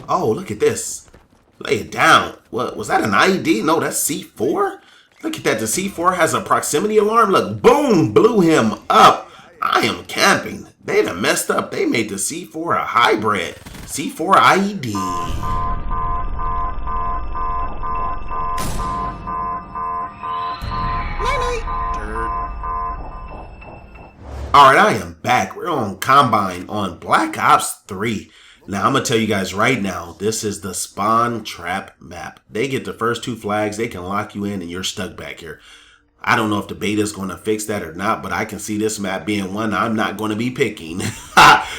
Oh, look at this. Lay it down. What was that, an IED? No, that's C4. Look at that. The C4 has a proximity alarm. Look, boom, blew him up. I am camping. They done messed up. They made the C4 a hybrid. C4 IED. Alright, I am back. We're on Combine on Black Ops 3. Now, I'm going to tell you guys right now, this is the spawn trap map. They get the first 2 flags, they can lock you in, and you're stuck back here. I don't know if the beta is going to fix that or not, but I can see this map being one I'm not going to be picking.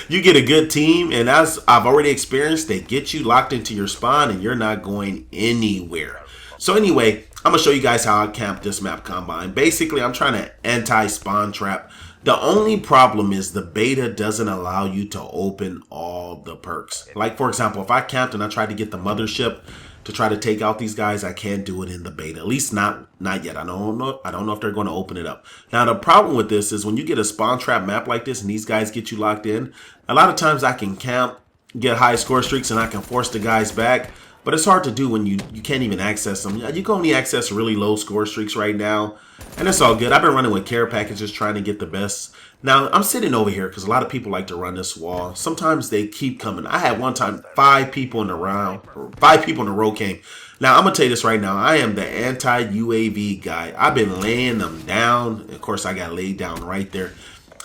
You get a good team, and as I've already experienced, they get you locked into your spawn, and you're not going anywhere. So anyway, I'm going to show you guys how I camp this map Combine. Basically, I'm trying to anti-spawn trap. The only problem is the beta doesn't allow you to open all the perks. Like, for example, if I camped and I tried to get the mothership to try to take out these guys, I can't do it in the beta. At least not yet. I don't know if they're going to open it up. Now, the problem with this is when you get a spawn trap map like this and these guys get you locked in, a lot of times I can camp, get high score streaks, and I can force the guys back. But it's hard to do when you can't even access them. You can only access really low score streaks right now. And it's all good. I've been running with care packages trying to get the best. Now, I'm sitting over here because a lot of people like to run this wall. Sometimes they keep coming. I had one time 5 people in a row came. Now, I'm going to tell you this right now. I am the anti-UAV guy. I've been laying them down. Of course, I got laid down right there.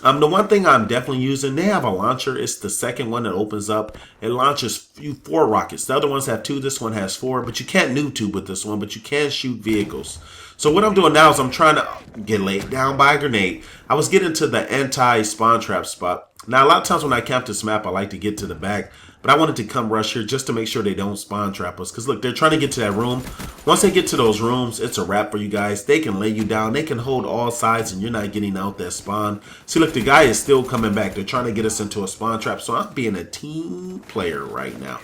The one thing I'm definitely using, they have a launcher. It's the second one that opens up. It launches 4 rockets. The other ones have 2. This one has 4. But you can't noob tube with this one. But you can shoot vehicles. So what I'm doing now is I'm trying to get laid down by a grenade. I was getting to the anti-spawn trap spot. Now, a lot of times when I camp this map, I like to get to the back. But I wanted to come rush here just to make sure they don't spawn trap us. Because look, they're trying to get to that room. Once they get to those rooms, it's a wrap for you guys. They can lay you down. They can hold all sides and you're not getting out that spawn. See, look, the guy is still coming back. They're trying to get us into a spawn trap. So I'm being a team player right now.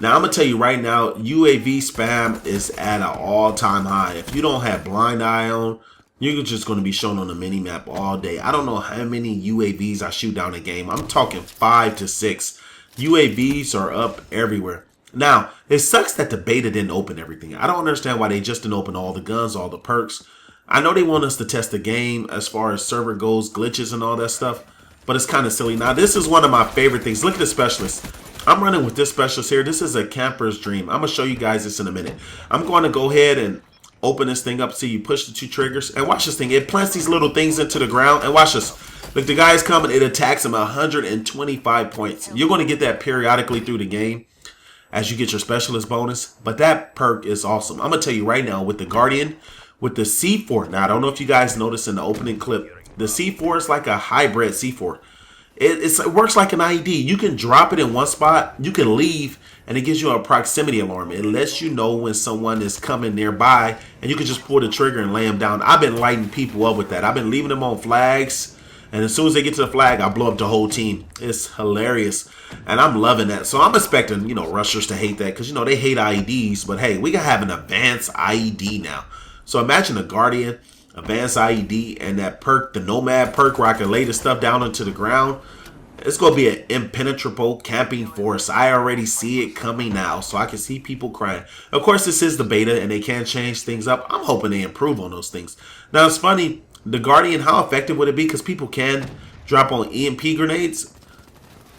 Now, I'm going to tell you right now, UAV spam is at an all-time high. If you don't have blind eye on, you're just going to be shown on the mini-map all day. I don't know how many UAVs I shoot down a game. I'm talking 5 to 6. UAVs are up everywhere. Now, it sucks that the beta didn't open everything. I don't understand why they just didn't open all the guns, all the perks. I know they want us to test the game as far as server goes, glitches and all that stuff, but it's kind of silly. Now, this is one of my favorite things. Look at the specialist. I'm running with this specialist here. This is a camper's dream. I'm going to show you guys this in a minute. I'm going to go ahead and open this thing up. See, you push the 2 triggers and watch this thing. It plants these little things into the ground and watch this. Look, the guy is coming. It attacks him 125 points. You're going to get that periodically through the game as you get your specialist bonus. But that perk is awesome. I'm going to tell you right now with the Guardian, with the C4. Now, I don't know if you guys noticed in the opening clip, the C4 is like a hybrid C4. It works like an IED. You can drop it in one spot, you can leave, and it gives you a proximity alarm. It lets you know when someone is coming nearby, and you can just pull the trigger and lay them down. I've been lighting people up with that. I've been leaving them on flags, and as soon as they get to the flag, I blow up the whole team. It's hilarious, and I'm loving that. So I'm expecting, rushers to hate that because, they hate IEDs, but hey, we can have an advanced IED now. So imagine a Guardian, advanced IED, and that perk, the Nomad perk where I can lay the stuff down into the ground. It's going to be an impenetrable camping force. I already see it coming now, so I can see people crying. Of course, this is the beta, and they can change things up. I'm hoping they improve on those things. Now, it's funny, the Guardian, how effective would it be? Because people can drop on EMP grenades.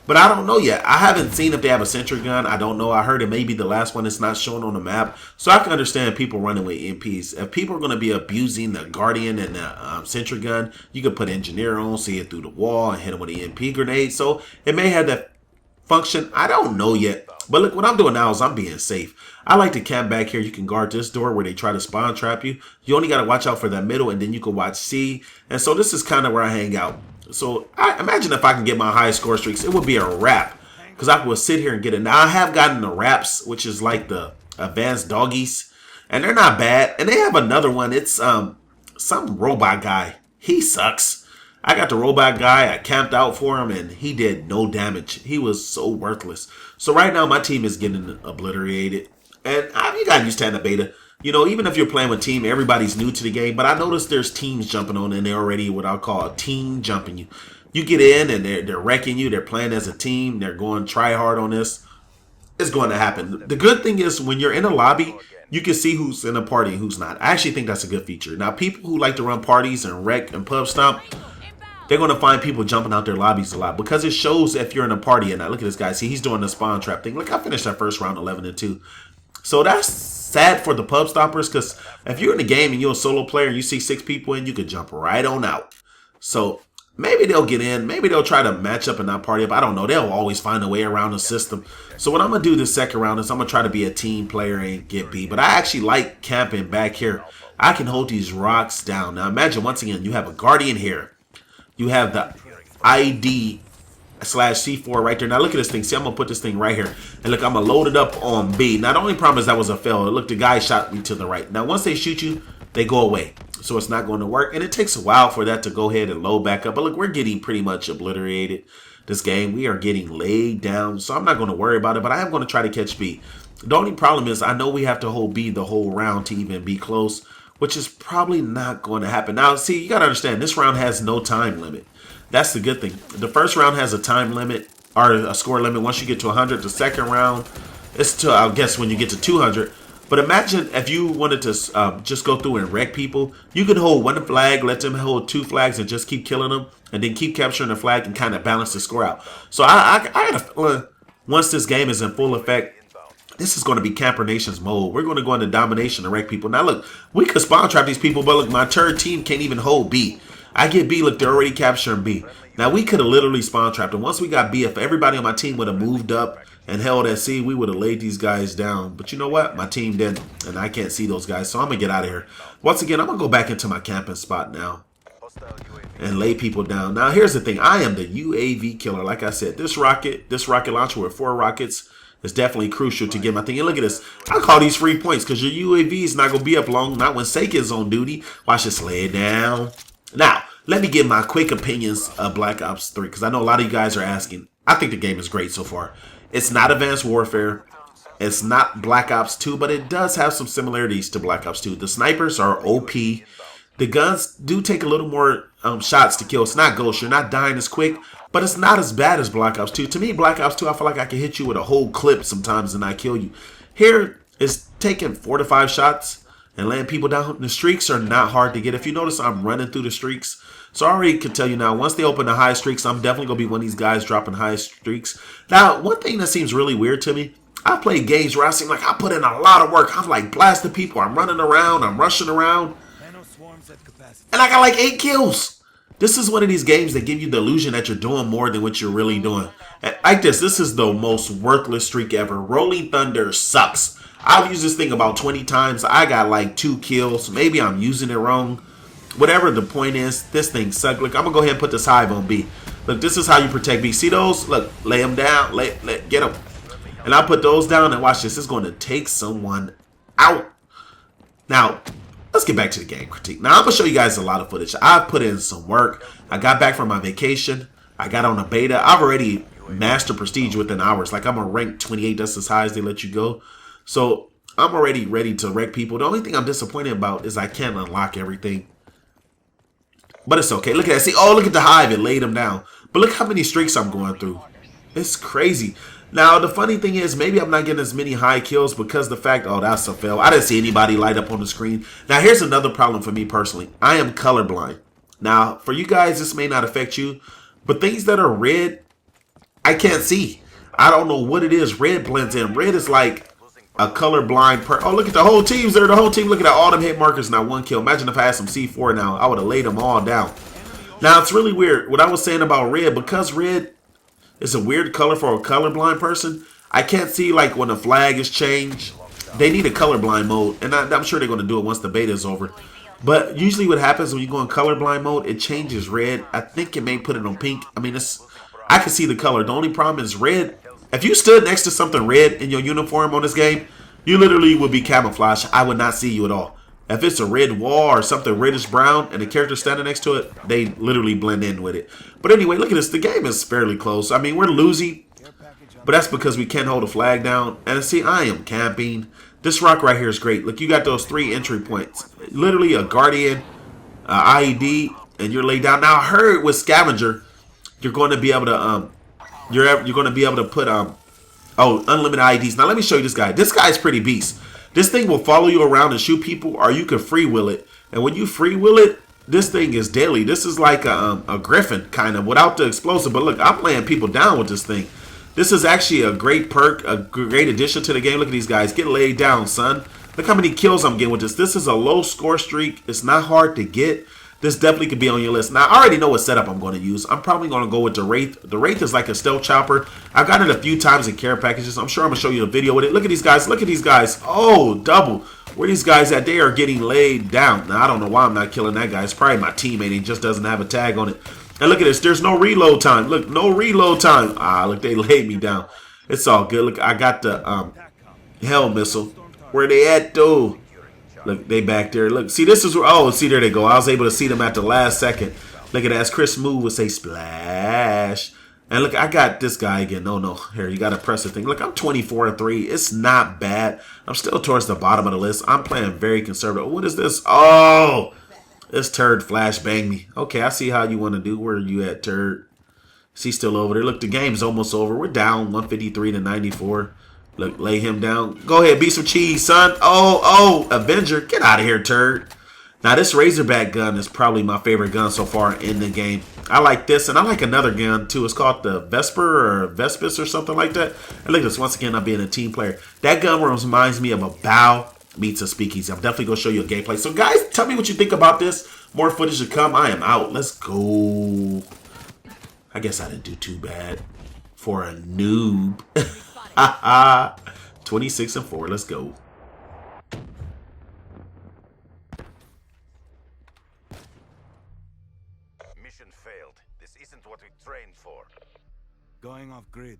But I don't know yet. I haven't seen if they have a sentry gun. I don't know. I heard it may be the last one that's not shown on the map. So I can understand people running with EMPs. If people are going to be abusing the Guardian and the sentry gun, you can put engineer on, see it through the wall, and hit them with an EMP grenade. So it may have that function. I don't know yet. But look, what I'm doing now is I'm being safe. I like to camp back here. You can guard this door where they try to spawn trap you. You only got to watch out for that middle, and then you can watch C. And so this is kind of where I hang out. So I imagine if I can get my high score streaks, it would be a wrap because I would sit here and get it. Now I have gotten the wraps, which is like the advanced doggies, and they're not bad. And they have another one. It's some robot guy. He sucks. I got the robot guy. I camped out for him, and he did no damage. He was so worthless. So right now my team is getting obliterated, and you got used to having a beta. Even if you're playing with team, everybody's new to the game. But I noticed there's teams jumping on, and they're already what I'll call a team jumping you. You get in, and they're wrecking you. They're playing as a team. They're going try hard on this. It's going to happen. The good thing is when you're in a lobby, you can see who's in a party and who's not. I actually think that's a good feature. Now, people who like to run parties and wreck and pub stomp, they're going to find people jumping out their lobbies a lot because it shows if you're in a party or not. Look at this guy. See, he's doing the spawn trap thing. Look, I finished that first round 11-2. So that's sad for the pub stoppers because if you're in the game and you're a solo player and you see 6 people in, you could jump right on out. So maybe they'll get in. Maybe they'll try to match up and not party up. I don't know. They'll always find a way around the system. So what I'm going to do this second round is I'm going to try to be a team player and get B. But I actually like camping back here. I can hold these rocks down. Now imagine once again, you have a guardian here. You have the ID/C4 right there. Now look at this thing. See, I'm going to put this thing right here. And look, I'm going to load it up on B. Now the only problem is that was a fail. Look, the guy shot me to the right. Now once they shoot you, they go away. So it's not going to work. And it takes a while for that to go ahead and load back up. But look, we're getting pretty much obliterated this game. We are getting laid down. So I'm not going to worry about it. But I am going to try to catch B. The only problem is I know we have to hold B the whole round to even be close, which is probably not going to happen. Now, see, you got to understand, this round has no time limit. That's the good thing. The first round has a time limit or a score limit. Once you get to 100, the second round, it's to, I guess, when you get to 200. But imagine if you wanted to just go through and wreck people, you could hold 1 flag, let them hold 2 flags, and just keep killing them, and then keep capturing the flag and kind of balance the score out. So I gotta, once this game is in full effect, this is going to be Camper Nation's mode. We're going to go into Domination and wreck people. Now look, we could spawn trap these people, but look, my third team can't even hold B. I get B, look, they're already capturing B. Now we could have literally spawn trapped, and once we got B, if everybody on my team would have moved up and held at C, we would have laid these guys down. But you know what? My team didn't, and I can't see those guys, so I'm going to get out of here. Once again, I'm going to go back into my camping spot now and lay people down. Now, here's the thing. I am the UAV killer. Like I said, this rocket launcher with 4 rockets is definitely crucial to get my thing. And look at this. I call these free points because your UAV is not going to be up long, not when Seika is on duty. Watch this, lay it down. Now, let me give my quick opinions of Black Ops 3 because I know a lot of you guys are asking. I think the game is great so far. It's not Advanced Warfare. It's not Black Ops 2, but it does have some similarities to Black Ops 2. The snipers are OP. The guns do take a little more shots to kill. It's not Ghost. You're not dying as quick, but it's not as bad as Black Ops 2. To me, Black Ops 2, I feel like I can hit you with a whole clip sometimes and not kill you. Here, it's taking 4 to 5 shots and laying people down. The streaks are not hard to get. If you notice, I'm running through the streaks. So I already can tell you now, once they open the high streaks, I'm definitely going to be one of these guys dropping high streaks. Now, one thing that seems really weird to me, I play games where I seem like I put in a lot of work. I'm like blasting people. I'm running around. I'm rushing around. And I got like 8 kills. This is one of these games that give you the illusion that you're doing more than what you're really doing. And like this is the most worthless streak ever. Rolling Thunder sucks. I've used this thing about 20 times. I got like 2 kills. Maybe I'm using it wrong. Whatever the point is, this thing sucks. Look, I'm going to go ahead and put this hive on B. Look, this is how you protect B. See those? Look, lay them down. Get them. And I'll put those down and watch this. It's going to take someone out. Now, let's get back to the game critique. Now, I'm going to show you guys a lot of footage. I've put in some work. I got back from my vacation. I got on a beta. I've already mastered Prestige within hours. Like, I'm a rank 28. That's as high as they let you go. So, I'm already ready to wreck people. The only thing I'm disappointed about is I can't unlock everything. But it's okay. Look at that. See, oh, look at the hive. It laid them down. But look how many streaks I'm going through. It's crazy. Now, the funny thing is, maybe I'm not getting as many high kills because the fact, oh, that's a fail. I didn't see anybody light up on the screen. Now, here's another problem for me personally. I am colorblind. Now, for you guys, this may not affect you, but things that are red, I can't see. I don't know what it is. Red blends in. Red is like a colorblind oh, look at the whole team's there. The whole team. Look at that. All them hit markers. Now 1 kill. Imagine if I had some C4 now. I would have laid them all down. Now, it's really weird. What I was saying about red, because red is a weird color for a colorblind person, I can't see like when the flag is changed. They need a colorblind mode. And I'm sure they're going to do it once the beta is over. But usually what happens when you go in colorblind mode, it changes red. I think it may put it on pink. I mean, I can see the color. The only problem is red. If you stood next to something red in your uniform on this game, you literally would be camouflaged. I would not see you at all. If it's a red wall or something reddish brown and the character standing next to it, they literally blend in with it. But anyway, look at this. The game is fairly close. I mean, we're losing, but that's because we can't hold a flag down. And see, I am camping. This rock right here is great. Look, you got those 3 entry points. Literally a Guardian, IED, and you're laid down. Now, I heard with Scavenger, you're going to be able to you're going to be able to put Oh, unlimited IDs. Now let me show you this guy. This guy's pretty beast. This thing will follow you around and shoot people, or you can free will it. And when you free will it, this thing is deadly. This is like a griffin, kind of, without the explosive. But look, I'm laying people down with this thing. This is actually a great perk, a great addition to the game. Look at these guys. Get laid down, son. Look how many kills I'm getting with this. This is a low score streak. It's not hard to get. This definitely could be on your list. Now, I already know what setup I'm going to use. I'm probably going to go with the Wraith. The Wraith is like a stealth chopper. I've got it a few times in care packages. I'm sure I'm going to show you a video with it. Look at these guys. Look at these guys. Oh, double. Where these guys at? They are getting laid down. Now, I don't know why I'm not killing that guy. It's probably my teammate. He just doesn't have a tag on it. And look at this. There's no reload time. Look, no reload time. Ah, look, they laid me down. It's all good. Look, I got the hell missile. Where they at, though? Look, they back there. Look, see, this is where, oh, see, there they go. I was able to see them at the last second. Look at that. As Chris Smooth would say, splash. And look, I got this guy again. No. Here, you got to press the thing. Look, I'm 24-3. It's not bad. I'm still towards the bottom of the list. I'm playing very conservative. What is this? Oh, this turd flash banged me. Okay, I see how you want to do. Where are you at, turd? Is he still over there? Look, the game's almost over. We're down 153-94. Look, lay him down. Go ahead, beat some cheese, son. Oh, Avenger. Get out of here, turd. Now, this Razorback gun is probably my favorite gun so far in the game. I like this, and I like another gun, too. It's called the Vesper or Vespis or something like that. And look at this. Once again, I'm being a team player. That gun reminds me of a bow meets a speakeasy. I'm definitely going to show you a gameplay. So, guys, tell me what you think about this. More footage to come. I am out. Let's go. I guess I didn't do too bad for a noob. 26-4. Let's go. Mission failed. This isn't what we trained for. Going off grid.